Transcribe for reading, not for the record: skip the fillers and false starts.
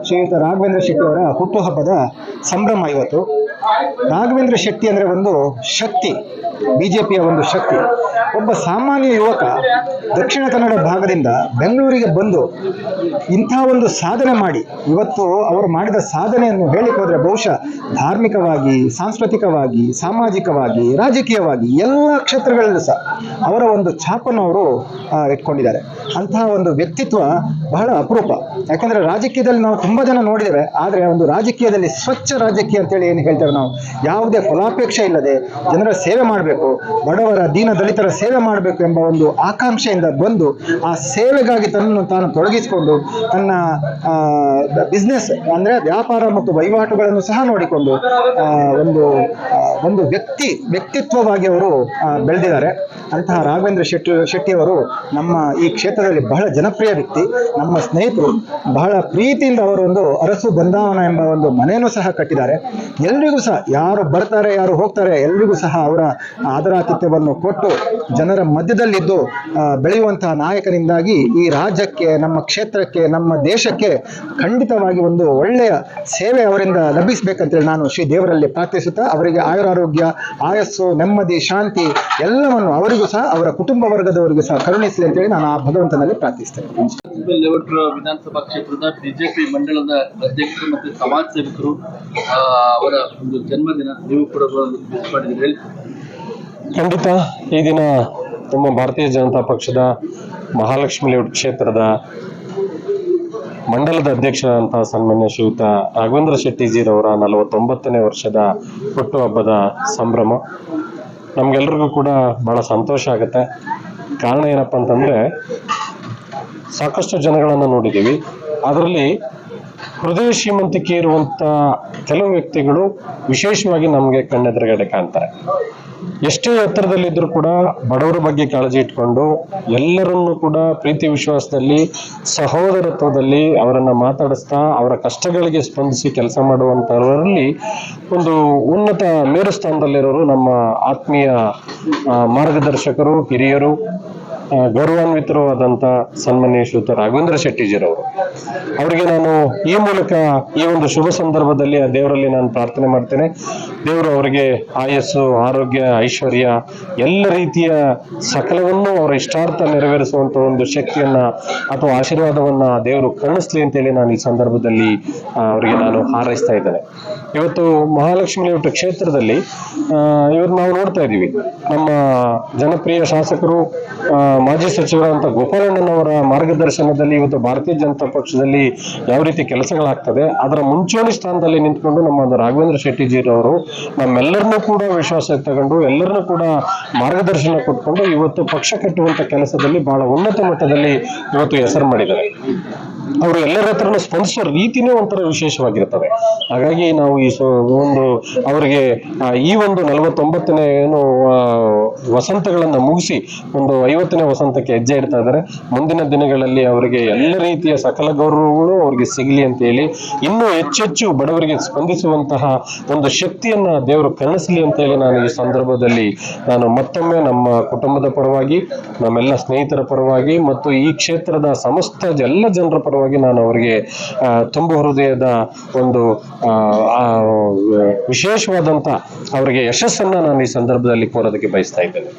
ಶ್ರೀಯುತ ರಾಘವೇಂದ್ರ ಶೆಟ್ಟಿ ಅವರ ಹುಟ್ಟುಹಬ್ಬದ ಸಂಭ್ರಮ ಇವತ್ತು. ರಾಘವೇಂದ್ರ ಶೆಟ್ಟಿ ಅಂದರೆ ಒಂದು ಶಕ್ತಿ, ಬಿಜೆಪಿಯ ಒಂದು ಶಕ್ತಿ. ಒಬ್ಬ ಸಾಮಾನ್ಯ ಯುವಕ ದಕ್ಷಿಣ ಕನ್ನಡ ಭಾಗದಿಂದ ಬೆಂಗಳೂರಿಗೆ ಬಂದು ಇಂಥ ಒಂದು ಸಾಧನೆ ಮಾಡಿ, ಇವತ್ತು ಅವರು ಮಾಡಿದ ಸಾಧನೆಯನ್ನು ಹೇಳಿಕೋದ್ರೆ ಬಹುಶಃ ಧಾರ್ಮಿಕವಾಗಿ, ಸಾಂಸ್ಕೃತಿಕವಾಗಿ, ಸಾಮಾಜಿಕವಾಗಿ, ರಾಜಕೀಯವಾಗಿ ಎಲ್ಲ ಕ್ಷೇತ್ರಗಳಲ್ಲೂ ಸಹ ಅವರ ಒಂದು ಛಾಪನ್ನು ಅವರು ಇಟ್ಕೊಂಡಿದ್ದಾರೆ. ಅಂತಹ ಒಂದು ವ್ಯಕ್ತಿತ್ವ ಬಹಳ ಅಪರೂಪ. ಯಾಕಂದ್ರೆ ರಾಜಕೀಯದಲ್ಲಿ ನಾವು ತುಂಬಾ ಜನ ನೋಡಿದ್ದೇವೆ, ಆದರೆ ಒಂದು ರಾಜಕೀಯದಲ್ಲಿ ಸ್ವಚ್ಛ ರಾಜಕೀಯ ಅಂತೇಳಿ ಏನು ಹೇಳ್ತೇವೆ ನಾವು, ಯಾವುದೇ ಫಲಾಪೇಕ್ಷೆ ಇಲ್ಲದೆ ಜನರ ಸೇವೆ ಮಾಡಬೇಕು, ಬಡವರ ದೀನ ದಲಿತರ ಸೇವೆ ಮಾಡಬೇಕು ಎಂಬ ಒಂದು ಆಕಾಂಕ್ಷೆಯಿಂದ ಬಂದು ಆ ಸೇವೆಗಾಗಿ ತನ್ನನ್ನು ತಾನು ತೊಡಗಿಸಿಕೊಂಡು ತನ್ನ ಬಿಸ್ನೆಸ್ ಅಂದ್ರೆ ವ್ಯಾಪಾರ ಮತ್ತು ವಹಿವಾಟುಗಳನ್ನು ಸಹ ನೋಡಿಕೊಂಡು ಒಂದು ವ್ಯಕ್ತಿತ್ವವಾಗಿ ಅವರು ಬೆಳೆದಿದ್ದಾರೆ. ಅಂತಹ ರಾಘವೇಂದ್ರ ಶೆಟ್ಟಿ ಅವರು ನಮ್ಮ ಈ ಕ್ಷೇತ್ರದಲ್ಲಿ ಬಹಳ ಜನಪ್ರಿಯ ವ್ಯಕ್ತಿ, ನಮ್ಮ ಸ್ನೇಹಿತರು. ಬಹಳ ಪ್ರೀತಿಯಿಂದ ಅವರು ಒಂದು ಅರಸು ಬೃಂದಾವನ ಎಂಬ ಒಂದು ಮನೆಯನ್ನು ಸಹ ಕಟ್ಟಿದ್ದಾರೆ. ಎಲ್ರಿಗೂ ಸಹ ಯಾರು ಬರ್ತಾರೆ ಯಾರು ಹೋಗ್ತಾರೆ ಎಲ್ರಿಗೂ ಸಹ ಅವರ ಆದರಾತಿಥ್ಯವನ್ನು ಕೊಟ್ಟು ಜನರ ಮಧ್ಯದಲ್ಲಿದ್ದು ಬೆಳೆಯುವಂತಹ ನಾಯಕರಿಂದಾಗಿ ಈ ರಾಜ್ಯಕ್ಕೆ, ನಮ್ಮ ಕ್ಷೇತ್ರಕ್ಕೆ, ನಮ್ಮ ದೇಶಕ್ಕೆ ಖಂಡಿತವಾಗಿ ಒಂದು ಒಳ್ಳೆಯ ಸೇವೆ ಅವರಿಂದ ಲಭಿಸಬೇಕಂತೇಳಿ ನಾನು ಶ್ರೀ ದೇವರಲ್ಲಿ ಪ್ರಾರ್ಥಿಸುತ್ತಾ ಅವರಿಗೆ ಆಯುರಾರೋಗ್ಯ, ಆಯಸ್ಸು, ನೆಮ್ಮದಿ, ಶಾಂತಿ ಎಲ್ಲವನ್ನು ಅವರಿಗೂ ಸಹ ಅವರ ಕುಟುಂಬ ವರ್ಗದವರಿಗೂ ಸಹ ಕರುಣಿಸಲಿ ಅಂತೇಳಿ ನಾನು ಆ ಭಗವಂತನಲ್ಲಿ ಪ್ರಾರ್ಥಿಸ್ತೇನೆ. ವಿಧಾನಸಭಾ ಕ್ಷೇತ್ರದ ಬಿಜೆಪಿ ಮಂಡಳದ ಅಧ್ಯಕ್ಷರು ಮತ್ತು ಸಮಾಜ ಸೇವಕರು ಅವರ ಒಂದು ಜನ್ಮದಿನ, ನೀವು ಕೂಡ ಮಾಡಿದ್ದೀರಿ. ಖಂಡಿತ ಈ ದಿನ ನಮ್ಮ ಭಾರತೀಯ ಜನತಾ ಪಕ್ಷದ ಮಹಾಲಕ್ಷ್ಮಿ ಲೇಔಟ್ ಕ್ಷೇತ್ರದ ಮಂಡಲದ ಅಧ್ಯಕ್ಷರಾದಂತಹ ಸನ್ಮಾನ್ಯ ಶ್ರೀಯುತ ರಾಘವೇಂದ್ರ ಶೆಟ್ಟಿಜಿರವರ 49ನೇ ವರ್ಷದ ಹುಟ್ಟುಹಬ್ಬದ ಸಂಭ್ರಮ. ನಮ್ಗೆಲ್ರಿಗೂ ಕೂಡ ಬಹಳ ಸಂತೋಷ ಆಗುತ್ತೆ. ಕಾರಣ ಏನಪ್ಪ ಅಂತಂದ್ರೆ, ಸಾಕಷ್ಟು ಜನಗಳನ್ನು ನೋಡಿದ್ದೀವಿ, ಅದರಲ್ಲಿ ಹೃದಯ ಶ್ರೀಮಂತಿಕೆ ಇರುವಂತ ಕೆಲವು ವ್ಯಕ್ತಿಗಳು ವಿಶೇಷವಾಗಿ ನಮಗೆ ಕಣ್ಣೆದುರುಗಡೆ ಕಾಣ್ತಾರೆ. ಎಷ್ಟೇ ಎತ್ತರದಲ್ಲಿದ್ದರೂ ಕೂಡ ಬಡವರ ಬಗ್ಗೆ ಕಾಳಜಿ ಇಟ್ಕೊಂಡು ಎಲ್ಲರನ್ನೂ ಕೂಡ ಪ್ರೀತಿ ವಿಶ್ವಾಸದಲ್ಲಿ, ಸಹೋದರತ್ವದಲ್ಲಿ ಅವರನ್ನ ಮಾತಾಡಿಸ್ತಾ ಅವರ ಕಷ್ಟಗಳಿಗೆ ಸ್ಪಂದಿಸಿ ಕೆಲಸ ಮಾಡುವಂತವರಲ್ಲಿ ಒಂದು ಉನ್ನತ ಮೇರು ಸ್ಥಾನದಲ್ಲಿರೋರು ನಮ್ಮ ಆತ್ಮೀಯ ಮಾರ್ಗದರ್ಶಕರು, ಹಿರಿಯರು, ಗೌರವಾನ್ವಿತರು ಆದಂತ ಸನ್ಮಾನ್ಯ ಶ್ರೀಯುತ ರಾಘವೇಂದ್ರ ಶೆಟ್ಟಿಜಿರವರು. ಅವರಿಗೆ ನಾನು ಈ ಮೂಲಕ ಈ ಒಂದು ಶುಭ ಸಂದರ್ಭದಲ್ಲಿ ಆ ದೇವರಲ್ಲಿ ನಾನು ಪ್ರಾರ್ಥನೆ ಮಾಡ್ತೇನೆ. ದೇವರು ಅವರಿಗೆ ಆಯಸ್ಸು, ಆರೋಗ್ಯ, ಐಶ್ವರ್ಯ ಎಲ್ಲ ರೀತಿಯ ಸಕಲವನ್ನು ಅವರ ಇಷ್ಟಾರ್ಥ ನೆರವೇರಿಸುವಂತ ಒಂದು ಶಕ್ತಿಯನ್ನ ಅಥವಾ ಆಶೀರ್ವಾದವನ್ನ ದೇವರು ಕರುಣಿಸ್ಲಿ ಅಂತೇಳಿ ನಾನು ಈ ಸಂದರ್ಭದಲ್ಲಿ ಅವರಿಗೆ ನಾನು ಹಾರೈಸ್ತಾ ಇದ್ದೇನೆ. ಇವತ್ತು ಮಹಾಲಕ್ಷ್ಮಿ ಲೇಔಟ್ ಕ್ಷೇತ್ರದಲ್ಲಿ ಇವತ್ತು ನಾವು ನೋಡ್ತಾ ಇದ್ದೀವಿ, ನಮ್ಮ ಜನಪ್ರಿಯ ಶಾಸಕರು, ಮಾಜಿ ಸಚಿವರಾದಂಥ ಗೋಪಾಲಣ್ಣನವರ ಮಾರ್ಗದರ್ಶನದಲ್ಲಿ ಇವತ್ತು ಭಾರತೀಯ ಜನತಾ ಪಕ್ಷದಲ್ಲಿ ಯಾವ ರೀತಿ ಕೆಲಸಗಳಾಗ್ತದೆ ಅದರ ಮುಂಚೂಣಿ ಸ್ಥಾನದಲ್ಲಿ ನಿಂತ್ಕೊಂಡು ನಮ್ಮ ರಾಘವೇಂದ್ರ ಶೆಟ್ಟಿಜಿರವರು ನಮ್ಮೆಲ್ಲರನ್ನೂ ಕೂಡ ವಿಶ್ವಾಸ ತಗೊಂಡು ಎಲ್ಲರನ್ನೂ ಕೂಡ ಮಾರ್ಗದರ್ಶನ ಕೊಟ್ಕೊಂಡು ಇವತ್ತು ಪಕ್ಷ ಕಟ್ಟುವಂತ ಕೆಲಸದಲ್ಲಿ ಬಹಳ ಉನ್ನತ ಮಟ್ಟದಲ್ಲಿ ಇವತ್ತು ಹೆಸರು ಮಾಡಿದ್ದಾರೆ. ಅವರು ಎಲ್ಲರ ಹತ್ರನೂ ಸ್ಪಂದಿಸೋ ರೀತಿನೇ ಒಂಥರ ವಿಶೇಷವಾಗಿರ್ತದೆ. ಹಾಗಾಗಿ ನಾವು ಒಂದು ಅವರಿಗೆ ಈ ಒಂದು 49ನೇ ಏನು ವಸಂತಗಳನ್ನ ಮುಗಿಸಿ ಒಂದು 50ನೇ ವಸಂತಕ್ಕೆ ಹೆಜ್ಜೆ ಇಡ್ತಾ ಇದ್ದಾರೆ. ಮುಂದಿನ ದಿನಗಳಲ್ಲಿ ಅವರಿಗೆ ಎಲ್ಲ ರೀತಿಯ ಸಕಲ ಗೌರವಗಳು ಅವರಿಗೆ ಸಿಗಲಿ ಅಂತ ಹೇಳಿ, ಇನ್ನೂ ಹೆಚ್ಚೆಚ್ಚು ಬಡವರಿಗೆ ಸ್ಪಂದಿಸುವಂತಹ ಒಂದು ಶಕ್ತಿಯನ್ನ ದೇವರು ಕರುಣಿಸಲಿ ಅಂತ ಹೇಳಿ ನಾನು ಈ ಸಂದರ್ಭದಲ್ಲಿ ನಾನು ಮತ್ತೊಮ್ಮೆ ನಮ್ಮ ಕುಟುಂಬದ ಪರವಾಗಿ, ನಮ್ಮೆಲ್ಲ ಸ್ನೇಹಿತರ ಪರವಾಗಿ ಮತ್ತು ಈ ಕ್ಷೇತ್ರದ ಸಮಸ್ತ ಎಲ್ಲ ಜನರ ಪರವಾಗಿ ನಾನು ಅವರಿಗೆ ತುಂಬ ಹೃದಯದ ಒಂದು ವಿಶೇಷವಾದಂತ ಅವರಿಗೆ ಯಶಸ್ಸನ್ನ ನಾನು ಈ ಸಂದರ್ಭದಲ್ಲಿ ಕೋರೋದಕ್ಕೆ ಬಯಸ್ತಾ ಇದ್ದೇನೆ.